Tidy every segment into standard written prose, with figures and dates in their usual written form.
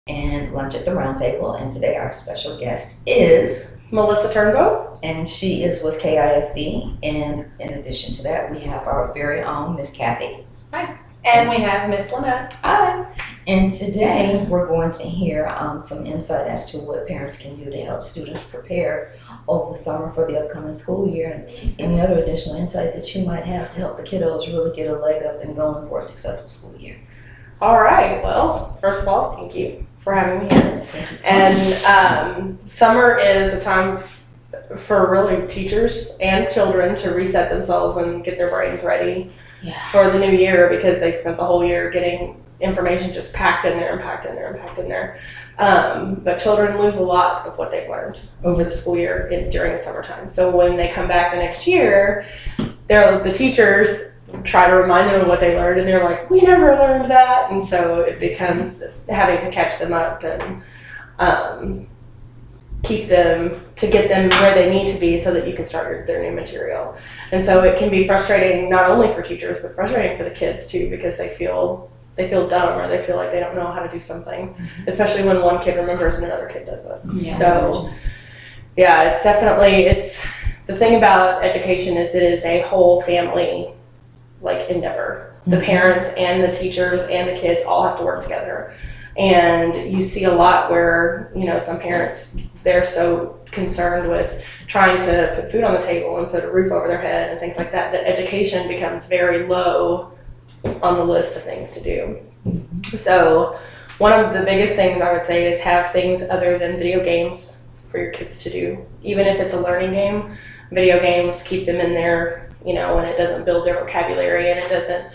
and lunch at the Roundtable. And today our special guest is Melissa Turnbo, and she is with KISD. And in addition to that, we have our very own Miss Kathy. Hi. And we have Miss Lynette. Hi. And today we're going to hear some insight as to what parents can do to help students prepare over the summer for the upcoming school year, and any other additional insight that you might have to help the kiddos really get a leg up and going for a successful school year. All right. Well, first of all, thank you for having me here. And summer is a time for really teachers and children to reset themselves and get their brains ready for the new year, because they've spent the whole year getting information just packed in there and packed in there and packed in there. But children lose a lot of what they've learned over the school year during the summertime. So when they come back the next year, the teachers try to remind them of what they learned, and they're like, we never learned that. And so it becomes having to catch them up and keep them, to get them where they need to be so that you can start their new material. And so it can be frustrating not only for teachers, but frustrating for the kids too, because they feel dumb, or they feel like they don't know how to do something, especially when one kid remembers and another kid doesn't. Yeah. So yeah, it's definitely, the thing about education is it is a whole family endeavor. The parents and the teachers and the kids all have to work together. And you see a lot where, some parents, they're so concerned with trying to put food on the table and put a roof over their head and things like that, that education becomes very low on the list of things to do. So one of the biggest things I would say is have things other than video games for your kids to do. Even if it's a learning game, video games keep them in there, and it doesn't build their vocabulary, and it doesn't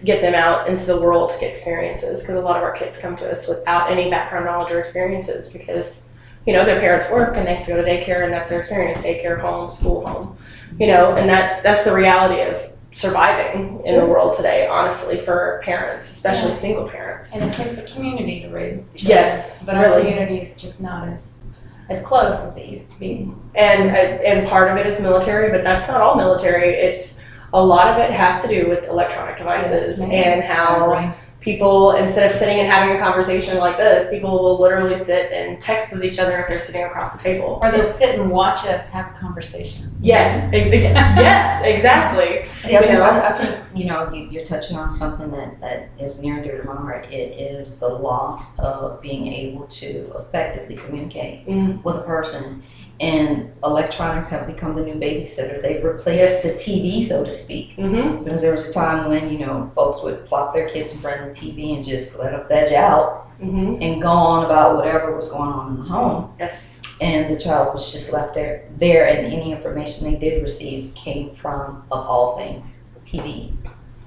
get them out into the world to get experiences, because a lot of our kids come to us without any background knowledge or experiences, because their parents work and they have to go to daycare, and that's their experience: daycare, home, school, home, and that's the reality of surviving in the world today, honestly, for parents, especially single parents. And it takes a community to raise children. Yes, but really. Our community is just not as close as it used to be. And part of it is military, but that's not all military. It's a lot of it has to do with electronic devices, and how people, instead of sitting and having a conversation like this, people will literally sit and text with each other if they're sitting across the table. Or they'll sit and watch us have a conversation. Yes, yes, exactly. I think you're touching on something that is near and dear to my heart. It is the loss of being able to effectively communicate with a person. And electronics have become the new babysitter. They've replaced the TV, so to speak. Because there was a time when, folks would plop their kids in front of the TV and just let them veg out and go on about whatever was going on in the home. Yes. And the child was just left there, and any information they did receive came from, of all things, TV.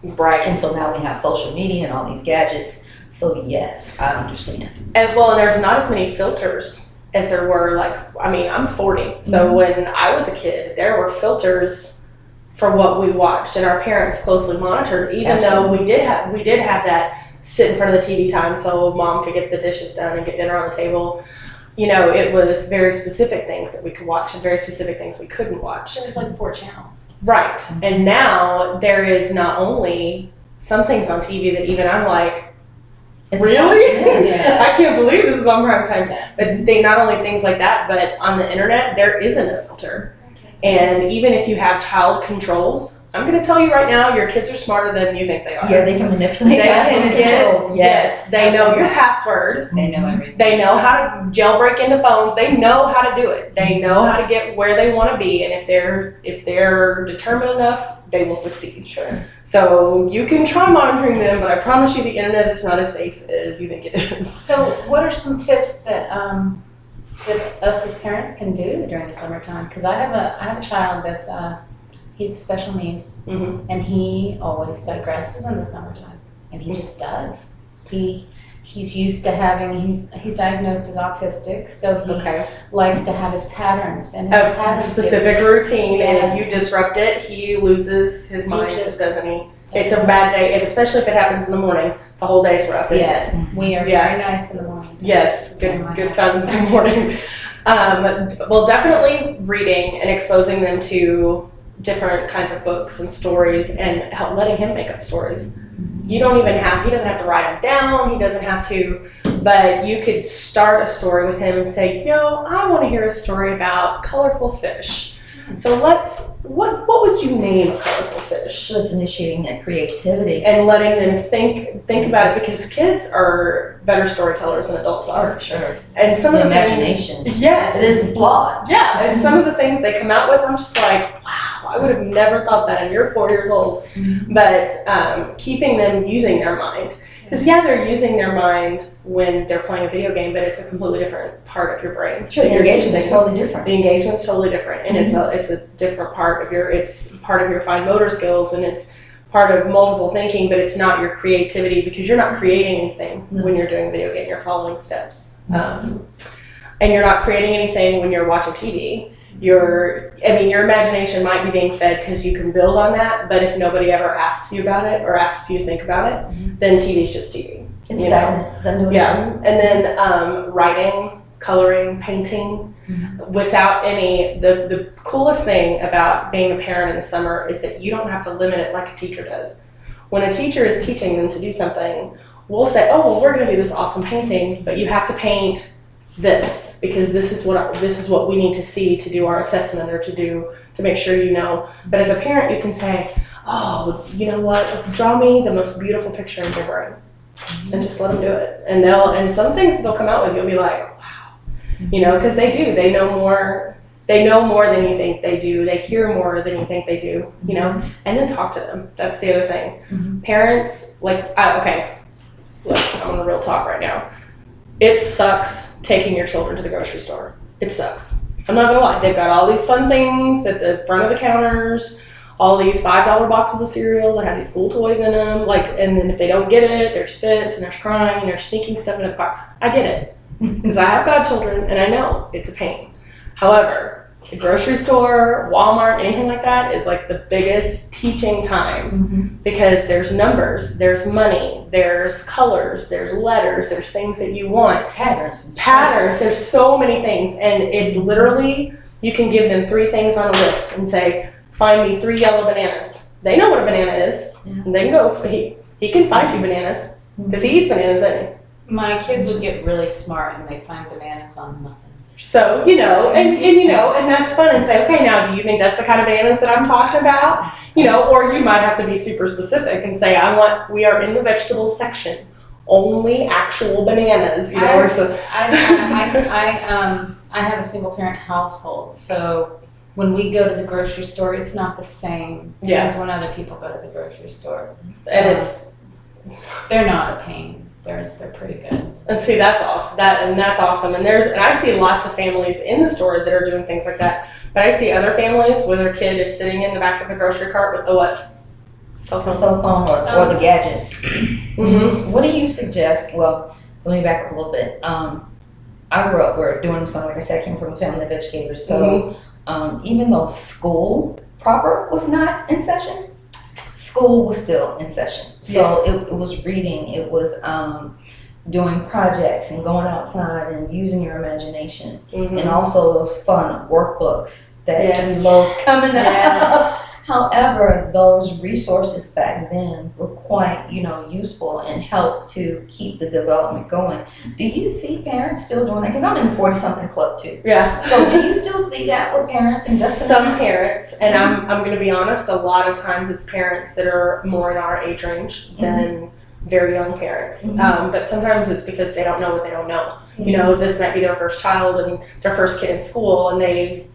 Right. And so now we have social media and all these gadgets. So yes, I understand. And there's not as many filters as there were. I'm 40, so when I was a kid, there were filters for what we watched, and our parents closely monitored, even though we did have that sit in front of the TV time so mom could get the dishes done and get dinner on the table. It was very specific things that we could watch and very specific things we couldn't watch. It was like 4 channels. Right. And now there is not only some things on TV that even I'm like, really? Yes. I can't believe this is on prime time. Yes. But they not only things like that, but on the internet there isn't a filter. And even if you have child controls, I'm going to tell you right now, your kids are smarter than you think they are. Yeah, they can manipulate kids. Yes, they know your password. They know everything. They know how to jailbreak into phones. They know how to do it. They know how to get where they want to be, and if they're determined enough, they will succeed. Sure. So you can try monitoring them, but I promise you, the internet is not as safe as you think it is. So, what are some tips that us as parents can do during the summertime? Because I have a child that's he's special needs, and he always digresses in the summertime, and he just does. He's used to having, he's diagnosed as autistic, so he likes to have his patterns and his patterns specific routine, and if you disrupt it, he loses his mind, doesn't he? It's a bad day, especially if it happens in the morning. The whole day's rough. Yes, we are very nice in the morning. Yes, good times in the morning. Well, definitely reading and exposing them to different kinds of books and stories, and letting him make up stories. He doesn't have to write them down. He doesn't have to But you could start a story with him and say, I want to hear a story about colorful fish. So what would you name a colorful fish? So it's initiating that creativity. And letting them think about it, because kids are better storytellers than adults are. Sure. And some the of the imagination. Things, yes. It is flawed. Yeah, and some of the things they come out with, I'm just like, wow, I would have never thought that, and you're 4 years old. Mm-hmm. But keeping them using their mind. Because they're using their mind when they're playing a video game, but it's a completely different part of your brain. Sure, the engagement is totally different. The engagement's totally different, and it's a different part of it's part of your fine motor skills, and it's part of multiple thinking, but it's not your creativity, because you're not creating anything when you're doing a video game. You're following steps, and you're not creating anything when you're watching TV. Your imagination might be being fed because you can build on that, but if nobody ever asks you about it or asks you to think about it, then TV's just TV. It's stagnant. Yeah, and then writing, coloring, painting, without any. The coolest thing about being a parent in the summer is that you don't have to limit it like a teacher does. When a teacher is teaching them to do something, we'll say, oh, well, we're going to do this awesome painting, but you have to paint this, because this is what we need to see to do our assessment, or to make sure you know. But as a parent, you can say, oh, you know what, draw me the most beautiful picture in your brain, and just let them do it. And some things they'll come out with, you'll be like, wow, because they know more than you think they do, they hear more than you think they do, and then talk to them. That's the other thing. Parents, okay, look, I'm on the real talk right now. It sucks taking your children to the grocery store. It sucks. I'm not gonna lie. They've got all these fun things at the front of the counters, all these $5 boxes of cereal that have these cool toys in them. And then if they don't get it, there's fits and there's crying and there's sneaking stuff in the car. I get it, because I have godchildren and I know it's a pain. However, the grocery store, Walmart, anything like that is like the biggest teaching time, because there's numbers, there's money, there's colors, there's letters, there's things that you want. Patterns. There's so many things. And it literally, you can give them 3 things on a list and say, find me 3 yellow bananas. They know what a banana is. Yeah. And they can go, he can find you bananas, because he eats bananas, doesn't he? My kids would get really smart and they find bananas on muffins. So, and that's fun, and say, okay, now do you think that's the kind of bananas that I'm talking about? Or you might have to be super specific and say, we are in the vegetables section, only actual bananas, or so. I have a single parent household, so when we go to the grocery store, it's not the same as when other people go to the grocery store. And they're not a pain. They're pretty good. And see, that's awesome. That's awesome. And I see lots of families in the store that are doing things like that. But I see other families where their kid is sitting in the back of the grocery cart with the what? Cell phone or the gadget. What do you suggest? Well, let me back up a little bit. I grew up where doing something, like I said, I came from a family of educators. So even though school proper was not in session, school was still in session. So it was reading, it was doing projects and going outside and using your imagination. And also those fun workbooks that you love coming up. However, those resources back then were quite, useful and helped to keep the development going. Do you see parents still doing that? Because I'm in the 40-something club too. Yeah. So do you still see that with parents? And some parents, and I'm going to be honest, a lot of times it's parents that are more in our age range than very young parents. But sometimes it's because they don't know what they don't know. This might be their first child and their first kid in school, and they,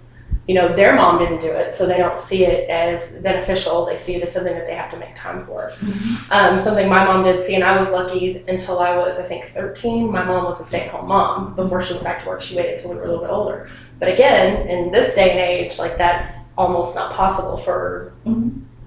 their mom didn't do it, so they don't see it as beneficial. They see it as something that they have to make time for. Something my mom did see, and I was lucky until I was, I think, 13. My mom was a stay-at-home mom. Before she went back to work, she waited until we were a little bit older. But again, in this day and age, that's almost not possible for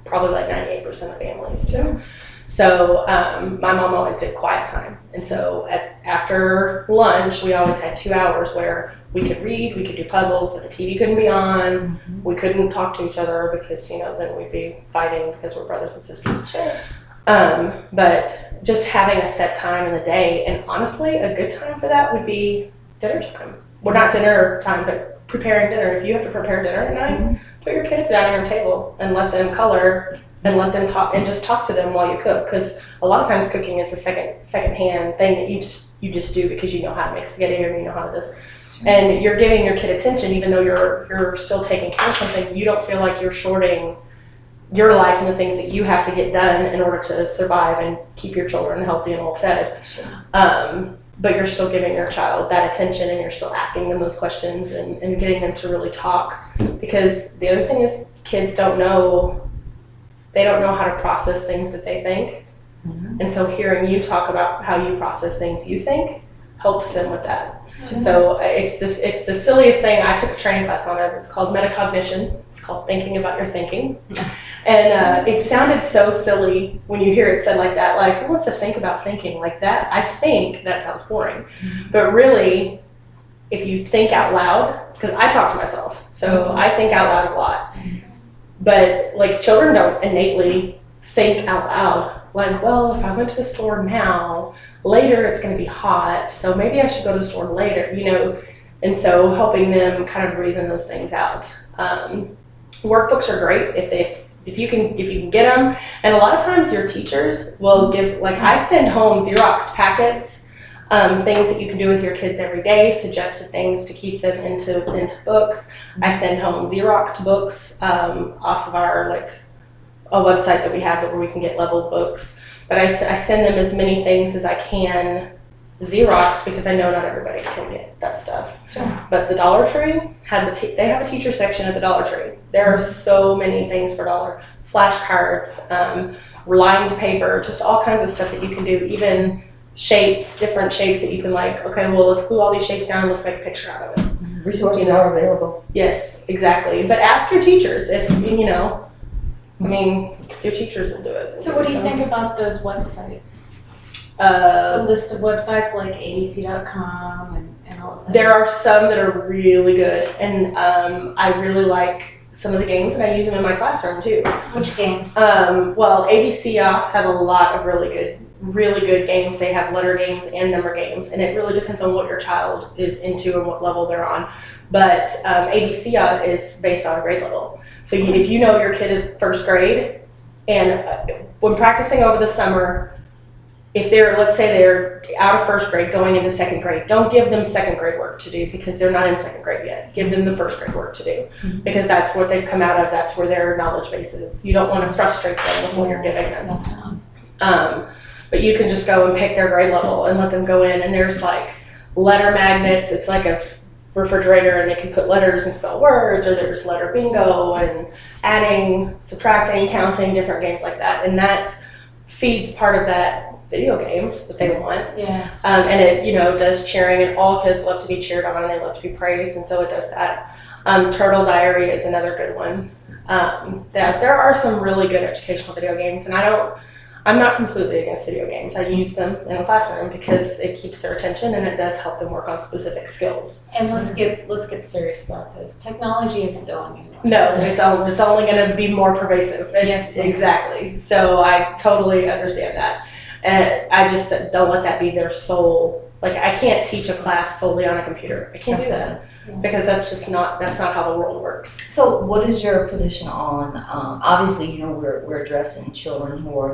probably 98% of families too. So my mom always did quiet time. And so after lunch, we always had 2 hours where we could read, we could do puzzles, but the TV couldn't be on. We couldn't talk to each other because, then we'd be fighting because we're brothers and sisters. Sure. But just having a set time in the day, and honestly, a good time for that would be dinner time. Well, not dinner time, but preparing dinner. If you have to prepare dinner at night, put your kid at the dining room table and let them color and let them talk, and just talk to them while you cook. Because a lot of times cooking is a second hand thing that you just do because you know how to make spaghetti or you know how to this. And you're giving your kid attention, even though you're still taking care of something. You don't feel like you're shorting your life and the things that you have to get done in order to survive and keep your children healthy and well fed. But you're still giving your child that attention, and you're still asking them those questions and getting them to really talk. Because the other thing is, kids don't know how to process things that they think. And so hearing you talk about how you process things you think helps them with that. So it's the silliest thing. I took a training class on it. It's called metacognition. It's called thinking about your thinking. And it sounded so silly when you hear it said like that. Like, who wants to think about thinking like that? I think that sounds boring. But really, if you think out loud, because I talk to myself, so I think out loud a lot. But like, children don't innately think out loud. Like, well, if I went to the store now, later it's going to be hot, so maybe I should go to the store later, you know. And so helping them kind of reason those things out. Workbooks are great if you can get them. And a lot of times your teachers will give, like, I send home Xerox packets, things that you can do with your kids every day, suggested things to keep them into books. I send home Xeroxed books off of our, like, a website that we have where we can get leveled books. But I send them as many things as I can Xerox, because I know not everybody can get that stuff. Sure. But the Dollar Tree has they have a teacher section at the Dollar Tree. There are so many things for $1. Flashcards, lined paper, just all kinds of stuff that you can do. Even shapes, different shapes that you can, like, okay, well, let's glue all these shapes down and let's make a picture out of it. Resources are available. Yes, exactly. But ask your teachers if, you know, I mean, your teachers will do it. So what do you think about those websites? A list of websites like abc.com and all of that. There are some that are really good, and I really like some of the games, and I use them in my classroom too. Which games? Well, ABC has a lot of really good games. They have letter games and number games, and it really depends on what your child is into and what level they're on. But ABC is based on a grade level. So if you know your kid is first grade, and when practicing over the summer, if let's say they're out of first grade going into second grade, don't give them second grade work to do because they're not in second grade yet. Give them the first grade work to do because that's what they've come out of. That's where their knowledge base is. You don't want to frustrate them with what you're giving them. But you can just go and pick their grade level and let them go in. And there's like letter magnets. It's like a refrigerator, and they can put letters and spell words, or there's letter bingo and adding, subtracting, counting, different games like that. And that feeds part of that video games that they want. Yeah. And it, does cheering, and all kids love to be cheered on and they love to be praised, and so it does that. Turtle Diary is another good one. There are some really good educational video games, and I'm not completely against video games. I use them in the classroom because it keeps their attention and it does help them work on specific skills. And let's get serious about this. Technology isn't going anywhere. No, it's only going to be more pervasive. Yes, exactly. So I totally understand that. And I just don't let that be their sole. Like, I can't teach a class solely on a computer. I can't do that because that's not how the world works. So what is your position on, obviously, we're addressing children who are,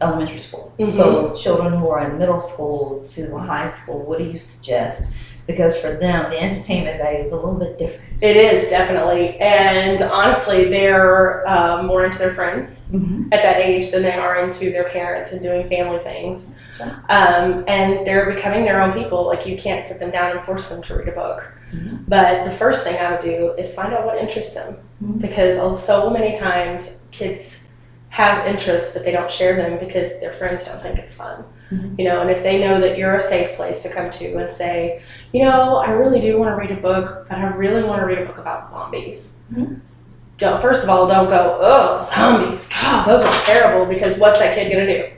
elementary school. Mm-hmm. So children who are in middle school to high school, what do you suggest? Because for them, the entertainment value is a little bit different. It is, definitely. And honestly, they're more into their friends at that age than they are into their parents and doing family things. Sure. And they're becoming their own people. Like, you can't sit them down and force them to read a book. Mm-hmm. But the first thing I would do is find out what interests them. Mm-hmm. Because so many times kids have interests, but they don't share them because their friends don't think it's fun. Mm-hmm. And if they know that you're a safe place to come to and say, I really do want to read a book, but I really want to read a book about zombies. Mm-hmm. First of all, don't go, oh, zombies, God, those are terrible, because what's that kid going to do?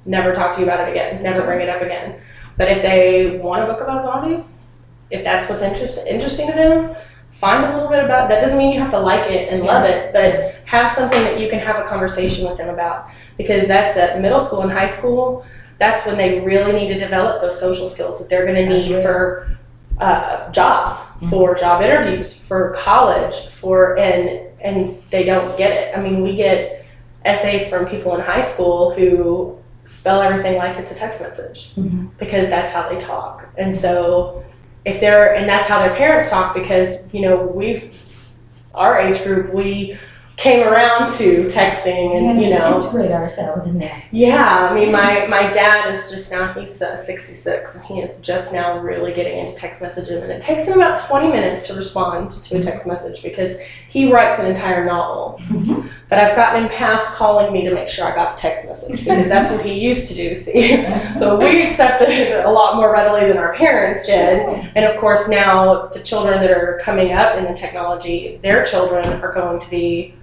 Never talk to you about it again, never bring it up again. But if they want a book about zombies, if that's what's interesting to them, find a little bit about it. That doesn't mean you have to like it and love it, but have something that you can have a conversation with them about, because that's that middle school and high school. That's when they really need to develop those social skills that they're going to need for jobs, for job interviews, for college, and they don't get it. I mean, we get essays from people in high school who spell everything like it's a text message Mm-hmm. because that's how they talk. And so and that's how their parents talk because, our age group, we came around to texting and, integrate ourselves in there. Yeah, I mean, my dad is just now, he's 66, and he is just now really getting into text messaging, and it takes him about 20 minutes to respond to a text message because he writes an entire novel. Mm-hmm. But I've gotten him past calling me to make sure I got the text message because that's what he used to do, see? So we accepted it a lot more readily than our parents did. Sure. And of course now the children that are coming up in the technology, their children are going to be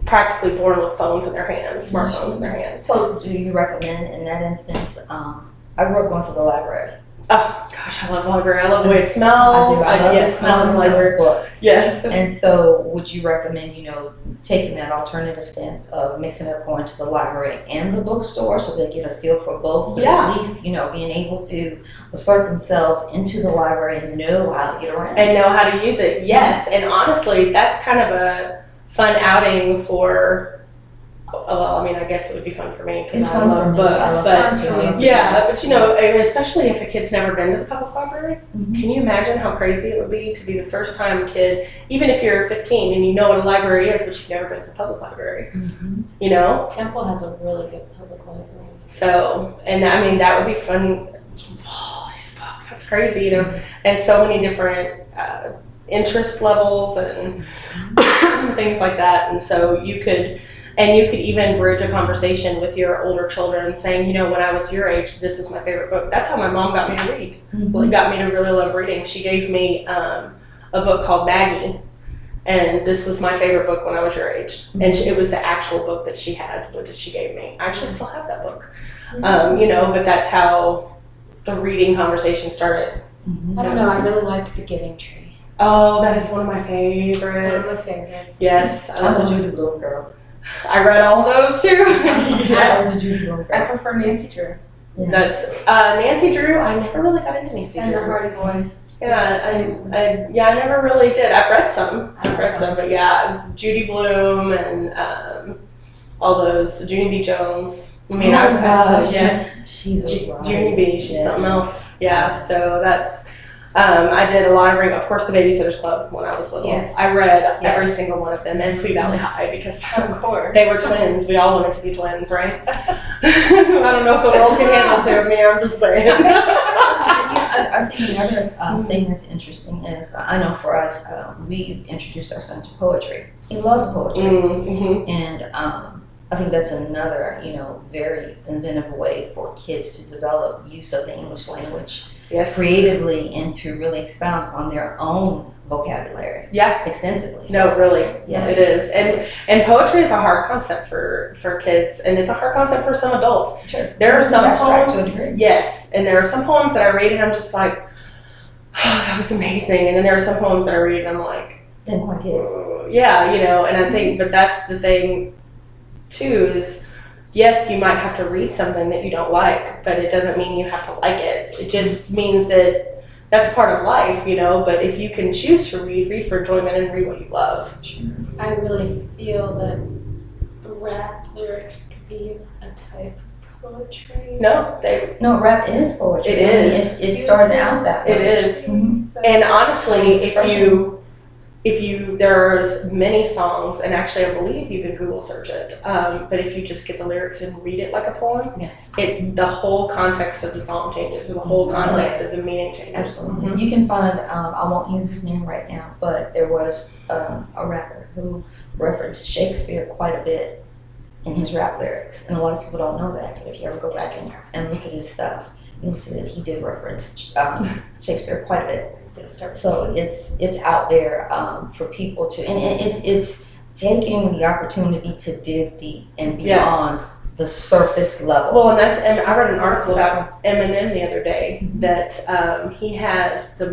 practically born with phones in their hands, smartphones in their hands. So do you recommend in that instance, I grew up going to the library. Oh gosh, I love the library. I love the way it smells. I love the smell of the library books. Yes. And so would you recommend, taking that alternative stance of mixing up going to the library and the bookstore so they get a feel for both? But Yeah. at least, being able to assert themselves into the library and know how to get around. And know how to use it. Yes. And honestly, that's kind of a fun outing for, well, I mean, I guess it would be fun for me because I love books, but yeah, but especially if a kid's never been to the public library, Mm-hmm. can you imagine how crazy it would be to be the first time kid, even if you're 15 and you know what a library is, but you've never been to the public library, Mm-hmm. Temple has a really good public library. So, and I mean, that would be fun. Oh, these books, that's crazy, and so many different interest levels and things like that. And so you could even bridge a conversation with your older children saying, when I was your age, this is my favorite book. That's how my mom got me to read. Mm-hmm. Well, it got me to really love reading. She gave me a book called Maggie. And this was my favorite book when I was your age. And it was the actual book that she had, that she gave me. I actually still have that book. But that's how the reading conversation started. Mm-hmm. I don't know, I really liked The Giving Tree. Oh, that is one of my One of favorites. my favorites. Yes, I I'm a love Judy Blume girl. I read all those too. I was a Judy Blume I girl. prefer Nancy Drew That's Nancy Drew. I never really got into Nancy and the Drew. Hardy Boys. I never really did. I've read some, but yeah, it was Judy Blume and all those Junie B. Jones. I mean, I still, yes, She's a riot. Junie B. She's Yes. something else. Yeah, so that's. I did a lot of reading, of course, the Babysitter's Club when I was little. Yes. I read every Yes. single one of them, and Sweet Valley High because Of course. they were twins. We all wanted to be twins, right? I don't know if the world can handle two of me. I'm just saying. I think the other thing that's interesting is, I know for us, we introduced our son to poetry. He loves poetry. Mm-hmm. And I think that's another, very inventive way for kids to develop use of the English language Yes. creatively and to really expound on their own vocabulary Yeah. extensively. No, really. Yes. It is. And poetry is a hard concept for kids, and it's a hard concept for some adults. Sure. There are some abstract poems. to a degree. Yes, and there are some poems that I read and I'm just like, oh, that was amazing. And then there are some poems that I read and I'm like, Didn't quite get it. yeah, and I think, but that's the thing too is, yes, you might have to read something that you don't like, but it doesn't mean you have to like it. It just means that that's part of life, but if you can choose to read for enjoyment and read what you love. I really feel that rap lyrics could be a type of poetry. No, No, rap is poetry. It is. It started out that way. it is. Mhm. And honestly, Expression. if you there's many songs, and actually I believe you can Google search it, but if you just get the lyrics and read it like a poem, Yes. the whole context of the song changes, or the whole context of the meaning changes. Absolutely. Mhm. You can find, I won't use his name right now, but there was a rapper who referenced Shakespeare quite a bit in his rap lyrics. And a lot of people don't know that. But if you ever go back and look at his stuff, you'll see that he did reference Shakespeare quite a bit. So it's out there for people to, and it's taking the opportunity to dig deep and beyond the surface level. Well, and I read an article about Eminem the other day that he has the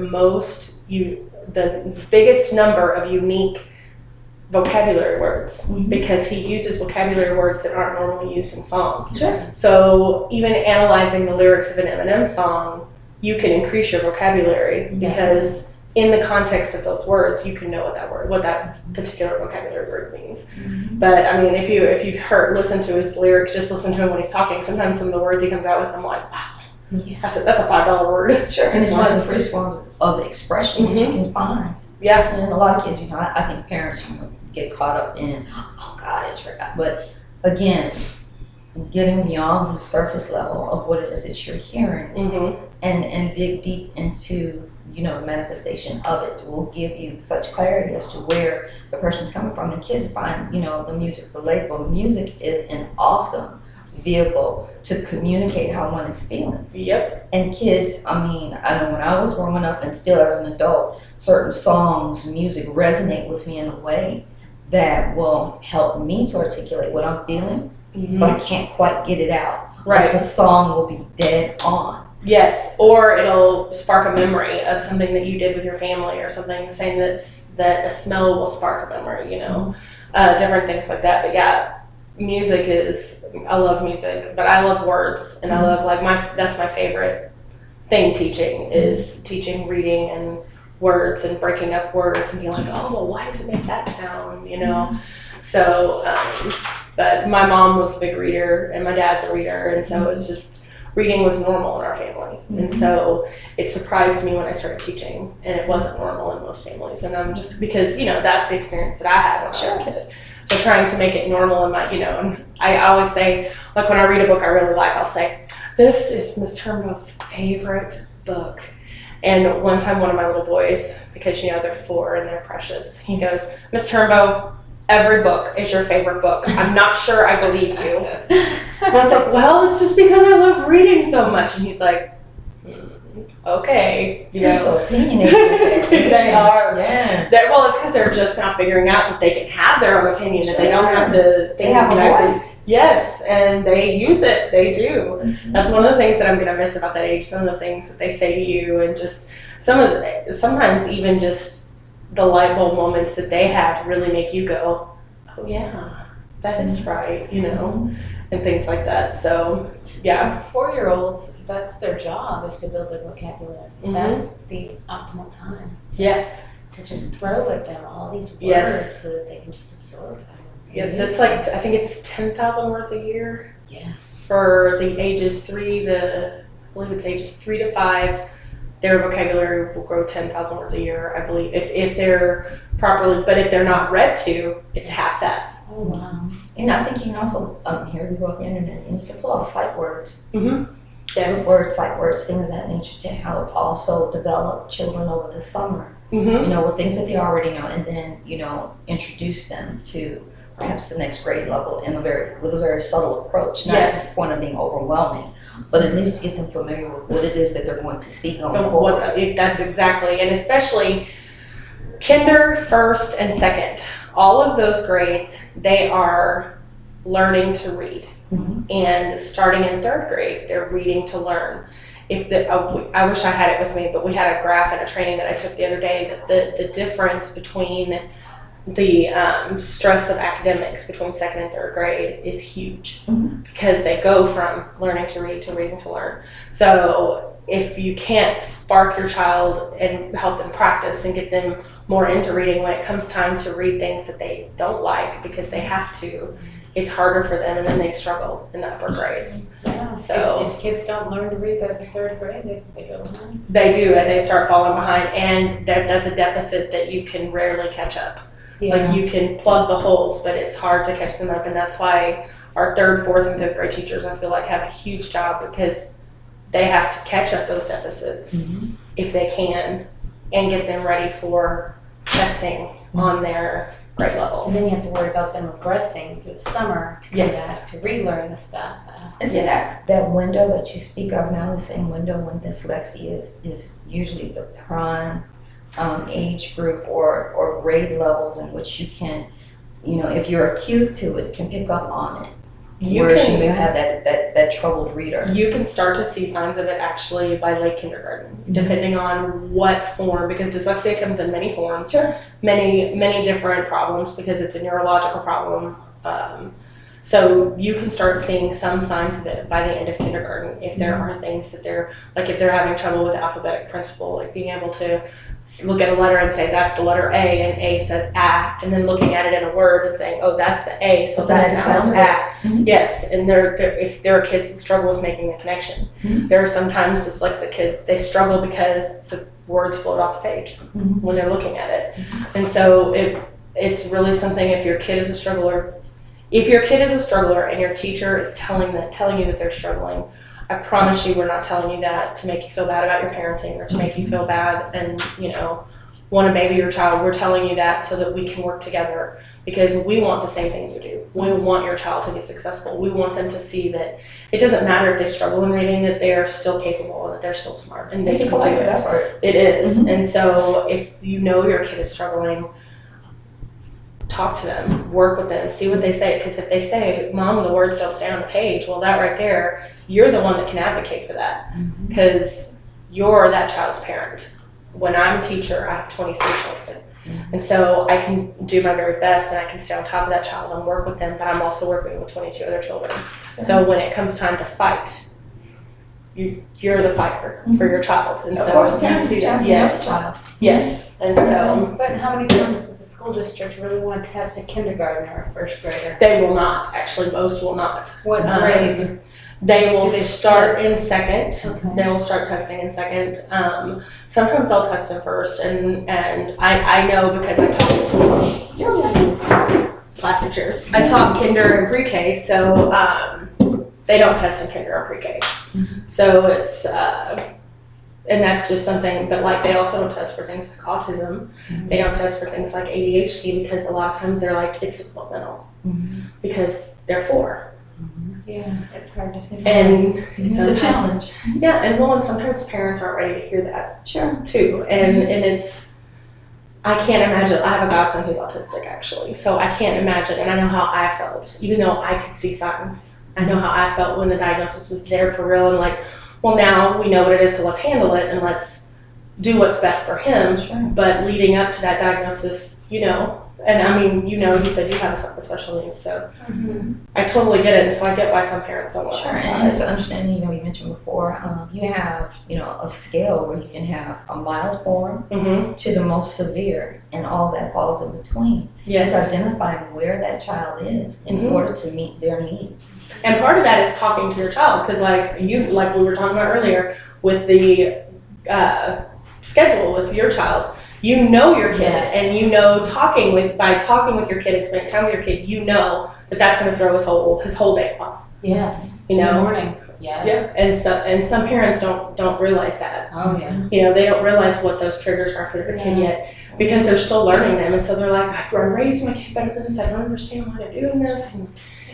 biggest number of unique vocabulary words because he uses vocabulary words that aren't normally used in songs. Sure. So even analyzing the lyrics of an Eminem song, you can increase your vocabulary because in the context of those words, you can know what that particular vocabulary word means. But I mean, if you've listened to his lyrics, just listen to him when he's talking. Sometimes some of the words he comes out with, I'm like, wow, that's a $5 word. Sure, and it's one of the freest forms of expression that you can find. Yeah, and a lot of kids, I think parents get caught up in, oh God, it's forgot. But again, getting beyond the surface level of what it is that you're hearing, and dig deep into the manifestation of it will give you such clarity as to where the person's coming from. And kids find the music relatable. Music is an awesome vehicle to communicate how one is feeling. Yep. And kids, I know when I was growing up and still as an adult, certain songs, music resonate with me in a way that will help me to articulate what I'm feeling, but I can't quite get it out. Right. Like the song will be dead on. Yes, or it'll spark a memory of something that you did with your family or something, saying that a smell will spark a memory, different things like that. But yeah, music I love music, but I love words, and I love, that's my favorite thing teaching, is teaching reading and words and breaking up words and being like, oh, well, why does it make that sound, So, but my mom was a big reader and my dad's a reader, and so it's just, reading was normal in our family. And so it surprised me when I started teaching, and it wasn't normal in most families. And I'm just, because, that's the experience that I had when I was a kid. So trying to make it normal in my, and I always say, like when I read a book I really like, I'll say, this is Miss Turnbo's favorite book. And one time one of my little boys, because, they're 4 and they're precious, he goes, Miss Turnbo, every book is your favorite book. I'm not sure I believe you. And I was like, well, it's just because I love reading so much. And he's like, okay. You're so opinionated. They are. Yeah. Well, it's because they're just now figuring out that they can have their own opinion, that they don't have to. They have a voice. Yes, and they use it. They do. That's one of the things that I'm going to miss about that age. Some of the things that they say to you, and just sometimes even just the light bulb moments that they have really make you go, oh yeah, that is right, and things like that. So yeah. 4-year-olds, that's their job, is to build their vocabulary. That's the optimal time. Yes. To just throw at them all these words so that they can just absorb them. Yeah, that's like, I think it's 10,000 words a year. Yes. For the ages 3 to 5, their vocabulary will grow 10,000 words a year, I believe, if they're properly, but if they're not read to, it's half that. Oh, wow. And I think you can also, here we go with the internet, and you can pull out sight words. Yes. Words, sight words, things of that nature to help also develop children over the summer. With things that they already know, and then, introduce them to perhaps the next grade level with a very subtle approach, not to the point of being overwhelming, but at least get them familiar with what it is that they're going to see going forward. That's exactly, and especially kinder, first, and second. All of those grades, they are learning to read. And starting in 3rd grade, they're reading to learn. I wish I had it with me, but we had a graph in a training that I took the other day, that the difference between the stress of academics between 2nd and 3rd grade is huge, because they go from learning to read to reading to learn. So if you can't spark your child and help them practice and get them more into reading when it comes time to read things that they don't like because they have to, it's harder for them, and then they struggle in the upper grades. Yeah. So if kids don't learn to read by the 3rd grade, they go behind. They do, and they start falling behind, and that's a deficit that you can rarely catch up. Like, you can plug the holes, but it's hard to catch them up, and that's why our 3rd, 4th, and 5th grade teachers, I feel like, have a huge job, because they have to catch up those deficits if they can, and get them ready for testing on their grade level. And then you have to worry about them regressing through the summer to come back to relearn the stuff. And so that window that you speak of now, the same window when dyslexia is usually the prime age group or grade levels in which you can, if you're acute to it, can pick up on it. Whereas you may have that troubled reader. You can start to see signs of it actually by late kindergarten, depending on what form, because dyslexia comes in many forms, many different problems, because it's a neurological problem. So you can start seeing some signs of it by the end of kindergarten if there are things that they're, like if they're having trouble with the alphabetic principle, like being able to look at a letter and say that's the letter A, and A says A, and then looking at it in a word and saying, oh, that's the A, so that sounds A. Yes, and if there are kids that struggle with making the connection, there are sometimes dyslexic kids, they struggle because the words float off the page when they're looking at it. And so it's really something, if your kid is a struggler and your teacher is telling you that they're struggling, I promise you we're not telling you that to make you feel bad about your parenting or to make you feel bad and, want to baby your child. We're telling you that so that we can work together, because we want the same thing you do. We want your child to be successful. We want them to see that it doesn't matter if they struggle in reading, that they are still capable and that they're still smart and they can do it. It is. And so if you know your kid is struggling, talk to them, work with them, see what they say. Because if they say, Mom, the words don't stay on the page, well, that right there, you're the one that can advocate for that, because you're that child's parent. When I'm a teacher, I have 23 children. And so I can do my very best and I can stay on top of that child and work with them, but I'm also working with 22 other children. So when it comes time to fight, you're the fighter for your child. And Of so course, you parents see do that. champion Yes. your child. Yes. And so But how many times does the school district really want to test a kindergartner or a first grader? they will not. Actually, most will not. What grade? They will Do they start in second. Okay. They will start testing in second. Sometimes they'll test in first, and I know because I taught plastic chairs. I taught kinder and pre-K, so they don't test in kinder or pre-K. So it's and that's just something. But like they also don't test for things like autism. They don't test for things like ADHD, because a lot of times they're like it's developmental because they're 4. Yeah, it's hard to say. And It's a challenge. yeah, and sometimes parents aren't ready to hear that Sure. too. And it's, I can't imagine. I have a godson who's autistic actually, so I can't imagine. And I know how I felt, even though I could see signs. I know how I felt when the diagnosis was there for real, and like, well, now we know what it is, so let's handle it and let's do what's best for him. Sure. But leading up to that diagnosis, and I mean, you said you have a special needs, so I totally get it. And so I get why some parents don't want to. Sure, and it's understanding, you mentioned before, you have, a scale where you can have a mild form to the most severe, and all that falls in between. Yes. It's identifying where that child is in order to meet their needs. And part of that is talking to your child, because like we were talking about earlier with the schedule with your child. You know your kid, Yes. and by talking with your kid, spending time with your kid, that that's going to throw his whole day off. Yes. In the morning. Yes. Yeah. And some parents don't realize that. Oh yeah. They don't realize what those triggers are for their kid yet, because they're still learning them, and so they're like, I raised my kid better than this. I don't understand why they're doing this.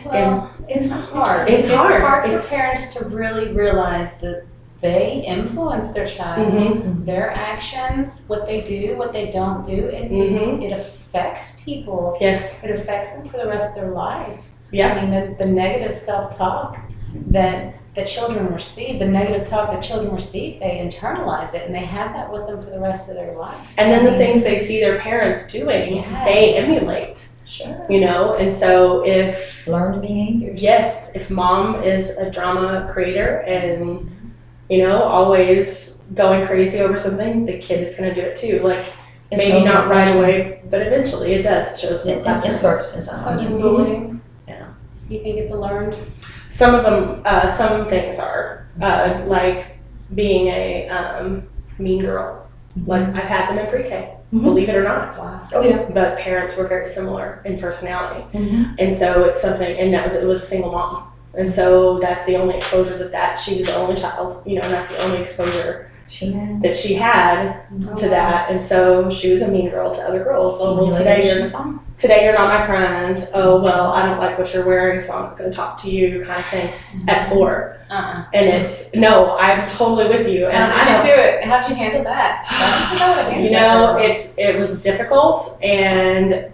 Well, it's hard. It's hard. For parents to really realize that they influence their child, their actions, what they do, what they don't do. It affects people. Yes. It affects them for the rest of their life. Yeah. I mean, the negative self-talk that the children receive, they internalize it, and they have that with them for the rest of their lives. And then the things they see their parents doing, they emulate. Sure. And so if Learned behaviors. yes, if mom is a drama creator and always going crazy over something, the kid is going to do it too. Like It maybe shows not in right person. away, but eventually it does. It shows in the It classroom. surfaces So on does you. bullying? Yeah. You think it's a learned? Some of them, some things are like being a mean girl. Like I've had them in pre-K, believe it or not. Wow. Oh yeah. But parents were very similar in personality, Mm-hmm. and so it's something. And it was a single mom, and so that's the only exposure that she was the only child. And that's the only exposure She had. that she had to that, and so she was a mean girl to other girls. So well, today you're not my friend. Oh well, I don't like what you're wearing, so I'm not going to talk to you, kind of thing. At 4, and it's no, I'm totally with you. And How did you do it? How'd you handle that? It was difficult, and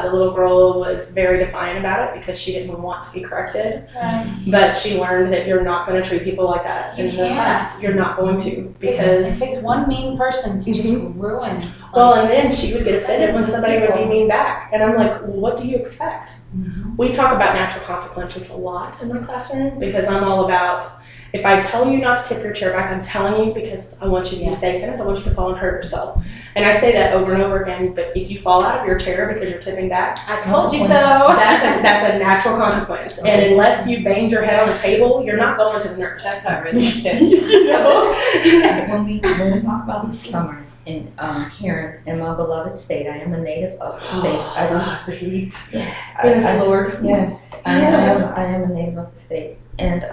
the little girl was very defiant about it because she didn't want to be corrected. Right. But she learned that you're not going to treat people like that in this class. You're not going to, because It takes one mean person to just ruin. well, and then she would get offended when somebody would be mean back. And I'm like, well, what do you expect? We talk about natural consequences a lot in the classroom because I'm all about if I tell you not to tip your chair back, I'm telling you because I want you to be safe and I don't want you to fall and hurt yourself. And I say that over and over again, but if you fall out of your chair because you're tipping back, I told you so. That's a natural consequence. Okay. And unless you banged your head on the table, you're not going to the nurse. That's how I raise my kids. When we talk about the summer in here in my beloved state, I am a native of the state. I love the heat. Yes, Yes, Lord. Yes, I am a native of the state, and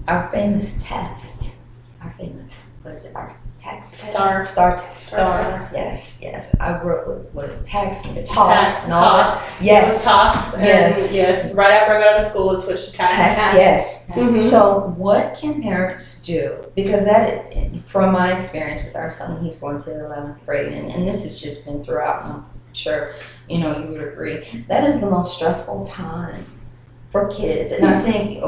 our famous test, what is it? Our text Star test. Yes. I grew up with text and toss. Yes. Toss. Yes. Yes. Right after I got out of school, it switched to text. Yes. Mhm. So what can parents do? Because from my experience with our son, he's going to the 11th grade, and this has just been throughout, and I'm sure, you would agree, that is the most stressful time for kids. And I think,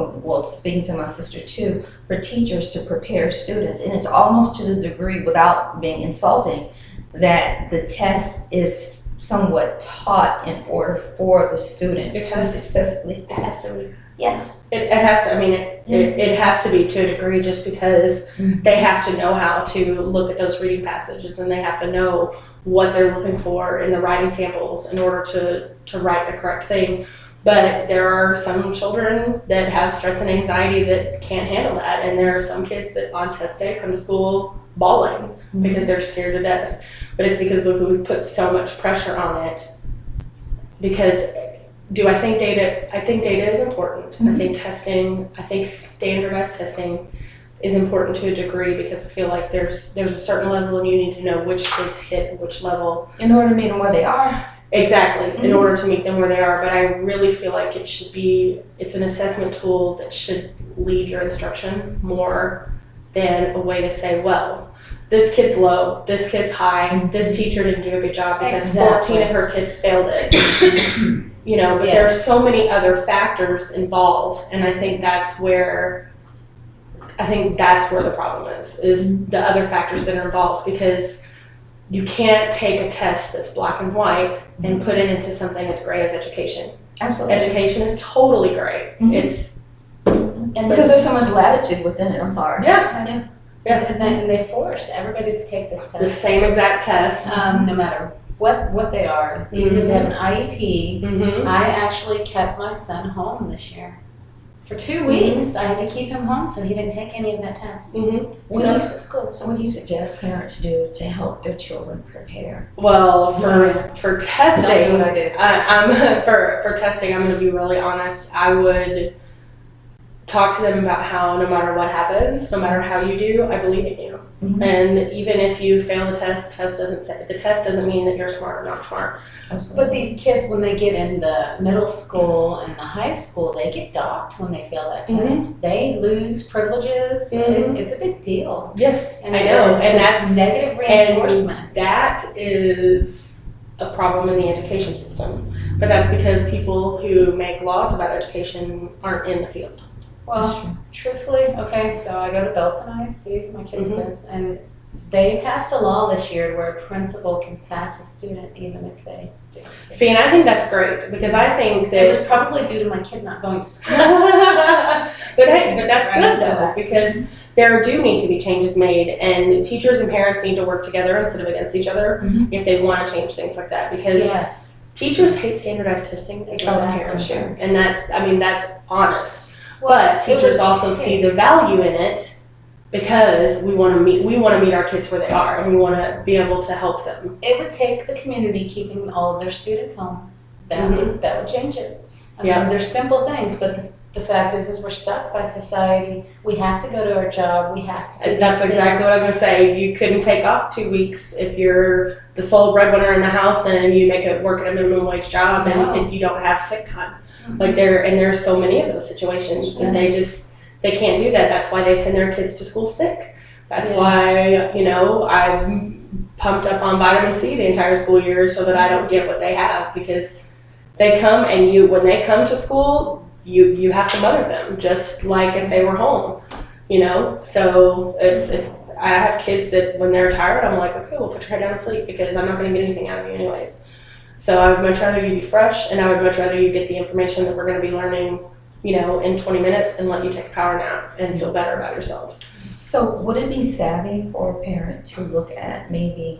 speaking to my sister too, for teachers to prepare students, and it's almost to the degree, without being insulting, that the test is somewhat taught in order for the student to successfully pass. Yeah. It has to, it has to be to a degree, just because they have to know how to look at those reading passages, and they have to know what they're looking for in the writing samples in order to write the correct thing. But there are some children that have stress and anxiety that can't handle that, and there are some kids that on test day come to school bawling because they're scared to death. But it's because we put so much pressure on it. Because I think data is important. I think standardized testing is important to a degree, because I feel like there's a certain level and you need to know which kids hit which level in order to meet them where they are. Exactly, in order to meet them where they are. But I really feel like it's an assessment tool that should lead your instruction more than a way to say, well, this kid's low, this kid's high, this teacher didn't do a good job because 14 of her kids failed it. But there are so many other factors involved, and I think that's where the problem is the other factors that are involved, because you can't take a test that's black and white and put it into something as gray as education. Absolutely. Education is totally gray. It's because there's so much latitude within it. I'm sorry. Yeah. And they force everybody to take this test. The same exact test. No matter what they are. You need to have an IEP. I actually kept my son home this year. For 2 weeks, I had to keep him home so he didn't take any of that test. What do you suggest parents do to help their children prepare? Well, for testing, Don't do what I do. For testing, I'm going to be really honest. I would talk to them about how no matter what happens, no matter how you do, I believe in you. And even if you fail the test doesn't mean that you're smart or not smart. Absolutely. But these kids, when they get in the middle school and the high school, they get docked when they fail that test. They lose privileges. It's a big deal. Yes, And I know, it's and that's negative reinforcement. And that is a problem in the education system. But that's because people who make laws about education aren't in the field. Well, truthfully, so I go to Belton ISD, my kids' kids, and they passed a law this year where a principal can pass a student even if they do. See, and I think that's great, because I think that It was probably due to my kid not going to school. but that's good though, because there do need to be changes made, and teachers and parents need to work together instead of against each other if they want to change things like that, because teachers hate standardized testing as well as parents do, and that's honest. But teachers also see the value in it, because we want to meet our kids where they are, and we want to be able to help them. It would take the community keeping all of their students home. That would change it. I mean, there's simple things, but the fact is we're stuck by society. We have to go to our job. We have to do That's exactly what I was going to say. You couldn't take off 2 weeks if you're the sole breadwinner in the house and you work at a minimum wage job and you don't have sick time. There's so many of those situations that they can't do that. That's why they send their kids to school sick. That's why, I'm pumped up on vitamin C the entire school year so that I don't get what they have, because they come and when they come to school, you have to mother them just like if they were home, So if I have kids that when they're tired, I'm like, okay, well, put your head down and sleep, because I'm not going to get anything out of you anyways. So I would much rather you be fresh, and I would much rather you get the information that we're going to be learning, in 20 minutes and let you take a power nap and feel better about yourself. So would it be savvy for a parent to look at maybe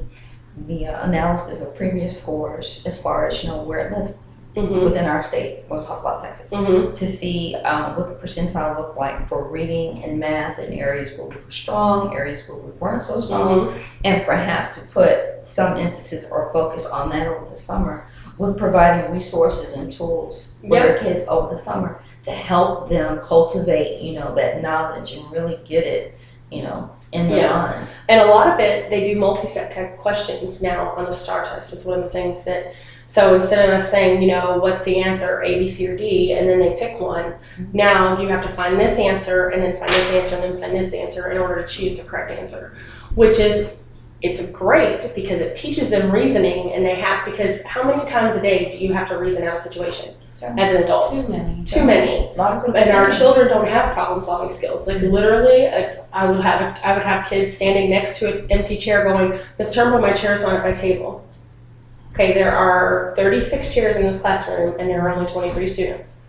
the analysis of previous scores as far as, where it was within our state, we'll talk about Texas, to see what the percentile looked like for reading and math in areas where we were strong, areas where we weren't so strong, and perhaps to put some emphasis or focus on that over the summer with providing resources and tools for their kids over the summer to help them cultivate, that knowledge and really get it, in their minds. And a lot of it, they do multi-step type questions now on the STAR test. It's one of the things that, so instead of us saying, what's the answer, A, B, C, or D, and then they pick one, now you have to find this answer, and then find this answer, and then find this answer in order to choose the correct answer, which is, it's great because it teaches them reasoning, and because how many times a day do you have to reason out a situation as an adult? Too many. And our children don't have problem solving skills. Like literally, I would have kids standing next to an empty chair going, Ms. Turnbo, my chair is not at my table. Okay, there are 36 chairs in this classroom and there are only 23 students.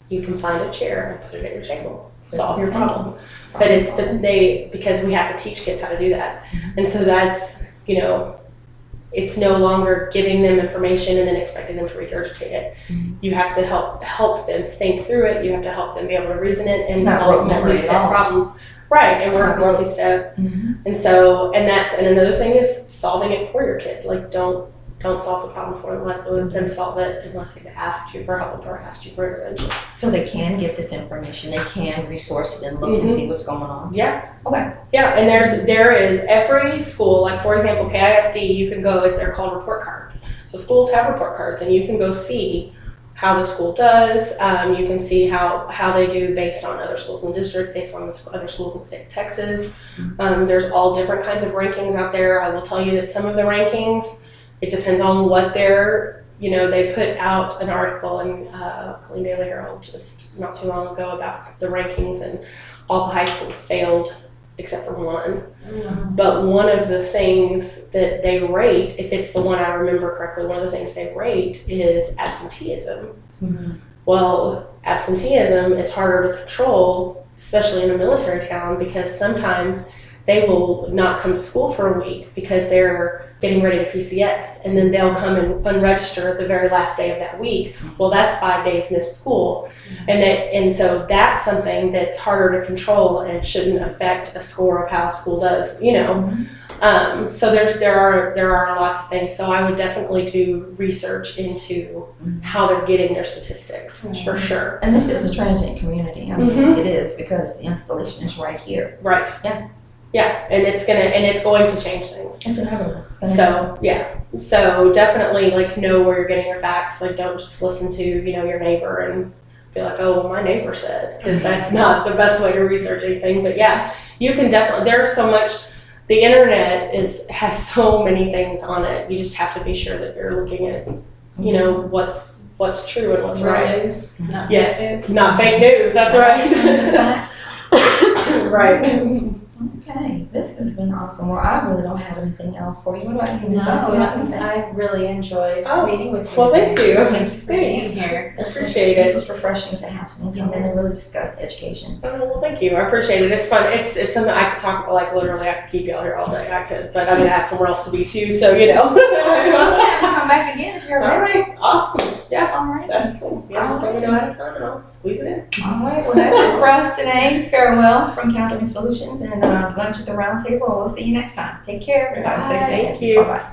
You can find a chair and put it at your table. Solve your problem. But because we have to teach kids how to do that. And so that's, it's no longer giving them information and then expecting them to regurgitate it. You have to help them think through it. You have to help them be able to reason it and solve multi-step problems. Right, and work multi-step. And so, and another thing is solving it for your kid. Like don't solve the problem for them. Let them solve it unless they've asked you for help or asked you for intervention. So they can get this information. They can resource it and look and see what's going on. Yeah. Okay. Yeah, and there is every school, like for example, KISD, you can go, they're called report cards. So schools have report cards and you can go see how the school does. You can see how they do based on other schools in the district, based on the other schools in the state of Texas. There's all different kinds of rankings out there. I will tell you that some of the rankings, it depends on what they're, they put out an article in Killeen Daily Herald just not too long ago about the rankings, and all the high schools failed except for one. But one of the things that they rate, if it's the one I remember correctly, one of the things they rate is absenteeism. Well, absenteeism is harder to control, especially in a military town, because sometimes they will not come to school for a week because they're getting ready to PCS, and then they'll come and unregister at the very last day of that week. Well, that's 5 days missed school. And so that's something that's harder to control and shouldn't affect a score of how a school does, So there are lots of things. So I would definitely do research into how they're getting their statistics, for sure. And this is a transient community. I mean, it is, because the installation is right here. Right. Yeah, and it's going to change things. It's inevitable. So definitely know where you're getting your facts. Like don't just listen to your neighbor and be like, oh well, my neighbor said, because that's not the best way to research anything. But yeah, you can definitely. There's so much. The internet has so many things on it. You just have to be sure that you're looking at what's true and what's right. Not fake news. That's right. Right. Okay, this has been awesome. Well, I really don't have anything else for you. What about you, Ms. I really enjoyed meeting with you. Well, thank you. Thanks for being here. Appreciate it. This was refreshing to have someone come in and really discuss education. Oh, well, thank you. I appreciate it. It's fun. It's something I could talk about, literally, I could keep y'all here all day. I could, but I'm going to have somewhere else to be too, so Well, come back again if you're ready. All right. Awesome. Yeah. All right. That's cool. Yeah, just let me know how to time and I'll squeeze it in. All right. Well, that's it for us today. Farewell from Counseling Solutions and lunch at the Roundtable. We'll see you next time. Take care. Everybody. Thank you. Bye-bye.